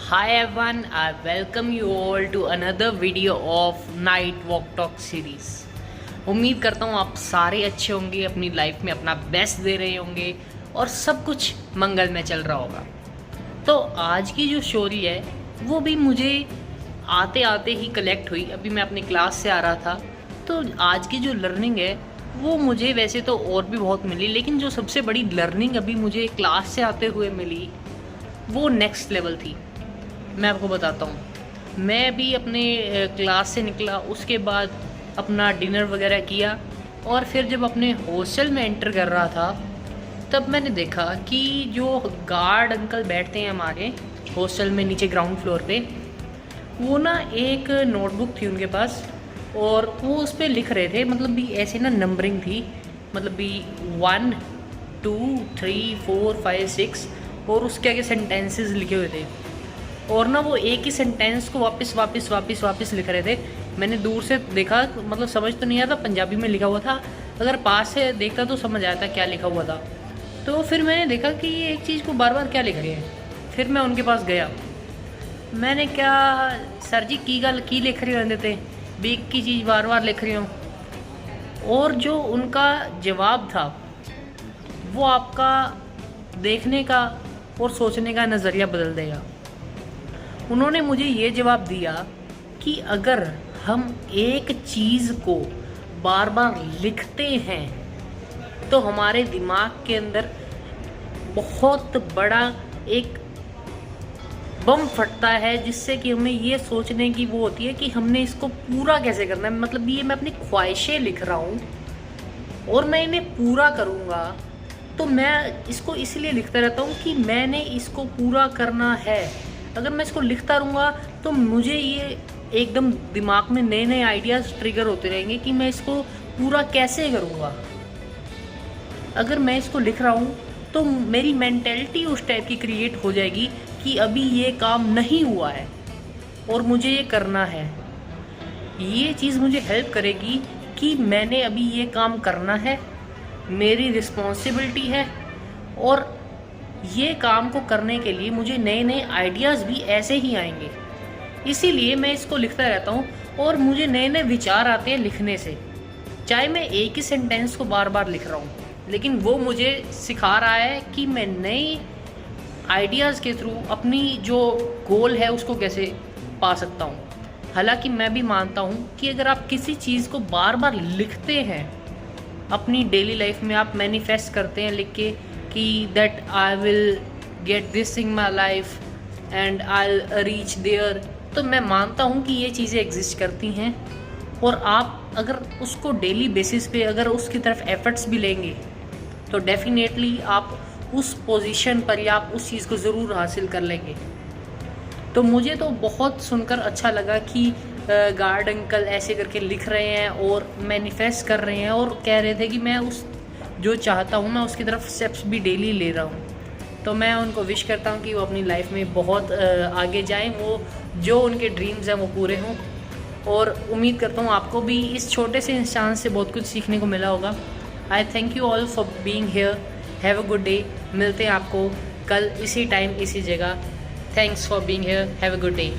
Hi everyone, I welcome you all to another video of Night Walk Talk series। उम्मीद करता हूँ आप सारे अच्छे होंगे, अपनी लाइफ में अपना बेस्ट दे रहे होंगे और सब कुछ मंगल में चल रहा होगा। तो आज की जो स्टोरी है वो भी मुझे आते आते ही कलेक्ट हुई। अभी मैं अपनी क्लास से आ रहा था, तो आज की जो लर्निंग है वो मुझे वैसे तो और भी बहुत मिली, लेकिन जो सबसे बड़ी लर्निंग अभी मुझे क्लास से आते हुए मिली वो नेक्स्ट लेवल थी। मैं आपको बताता हूँ। मैं भी अपने क्लास से निकला, उसके बाद अपना डिनर वगैरह किया और फिर जब अपने हॉस्टल में एंटर कर रहा था तब मैंने देखा कि जो गार्ड अंकल बैठते हैं हमारे हॉस्टल में नीचे ग्राउंड फ्लोर पे, वो ना एक नोटबुक थी उनके पास और वो उस पर लिख रहे थे। मतलब भी ऐसे ना नंबरिंग थी, मतलब भी 1 2 3 4 5 6 और उसके आगे सेंटेंसेस लिखे हुए थे और ना वो एक ही सेंटेंस को वापस लिख रहे थे। मैंने दूर से देखा, मतलब समझ तो नहीं आता, पंजाबी में लिखा हुआ था। अगर पास से देखता तो समझ आया था क्या लिखा हुआ था। तो फिर मैंने देखा कि ये एक चीज़ को बार बार क्या लिख रहे हैं। फिर मैं उनके पास गया, मैंने क्या सर जी की गल की लिख रहे होते थे, बीक की चीज़ बार बार लिख रही हूँ। और जो उनका जवाब था वो आपका देखने का और सोचने का नज़रिया बदल देगा। उन्होंने मुझे ये जवाब दिया कि अगर हम एक चीज़ को बार बार लिखते हैं तो हमारे दिमाग के अंदर बहुत बड़ा एक बम फटता है, जिससे कि हमें ये सोचने की वो होती है कि हमने इसको पूरा कैसे करना है। मतलब ये मैं अपनी ख्वाहिशें लिख रहा हूँ और मैं इन्हें पूरा करूँगा, तो मैं इसको इसलिए लिखता रहता हूँ कि मैंने इसको पूरा करना है। अगर मैं इसको लिखता रहूँगा तो मुझे ये एकदम दिमाग में नए नए आइडियाज़ ट्रिगर होते रहेंगे कि मैं इसको पूरा कैसे करूँगा। अगर मैं इसको लिख रहा हूँ तो मेरी मेंटेलिटी उस टाइप की क्रिएट हो जाएगी कि अभी ये काम नहीं हुआ है और मुझे ये करना है। ये चीज़ मुझे हेल्प करेगी कि मैंने अभी ये काम करना है, मेरी रिस्पॉन्सिबिलिटी है और ये काम को करने के लिए मुझे नए नए आइडियाज़ भी ऐसे ही आएंगे। इसीलिए मैं इसको लिखता रहता हूँ और मुझे नए नए विचार आते हैं लिखने से। चाहे मैं एक ही सेंटेंस को बार बार लिख रहा हूँ, लेकिन वो मुझे सिखा रहा है कि मैं नए आइडियाज़ के थ्रू अपनी जो गोल है उसको कैसे पा सकता हूँ। हालांकि मैं भी मानता हूँ कि अगर आप किसी चीज़ को बार बार लिखते हैं, अपनी डेली लाइफ में आप मैनिफेस्ट करते हैं लिख के कि that I will get this in my life and I will reach there, तो मैं मानता हूँ कि ये चीज़ें एग्जिस्ट करती हैं। और आप अगर उसको डेली बेसिस पे अगर उसकी तरफ एफर्ट्स भी लेंगे तो डेफिनेटली आप उस पोजीशन पर या आप उस चीज़ को ज़रूर हासिल कर लेंगे। तो मुझे तो बहुत सुनकर अच्छा लगा कि गार्ड अंकल ऐसे करके लिख रहे हैं और मैनिफेस्ट कर रहे हैं और कह रहे थे कि मैं उस जो चाहता हूँ मैं उसकी तरफ स्टेप्स भी डेली ले रहा हूँ। तो मैं उनको विश करता हूँ कि वो अपनी लाइफ में बहुत आगे जाएं, वो जो उनके ड्रीम्स हैं वो पूरे हों। और उम्मीद करता हूँ आपको भी इस छोटे से इंसान से बहुत कुछ सीखने को मिला होगा। आई thank you all for being here. Have a good day. मिलते हैं आपको कल इसी टाइम इसी जगह। Thanks for being here. Have a good day.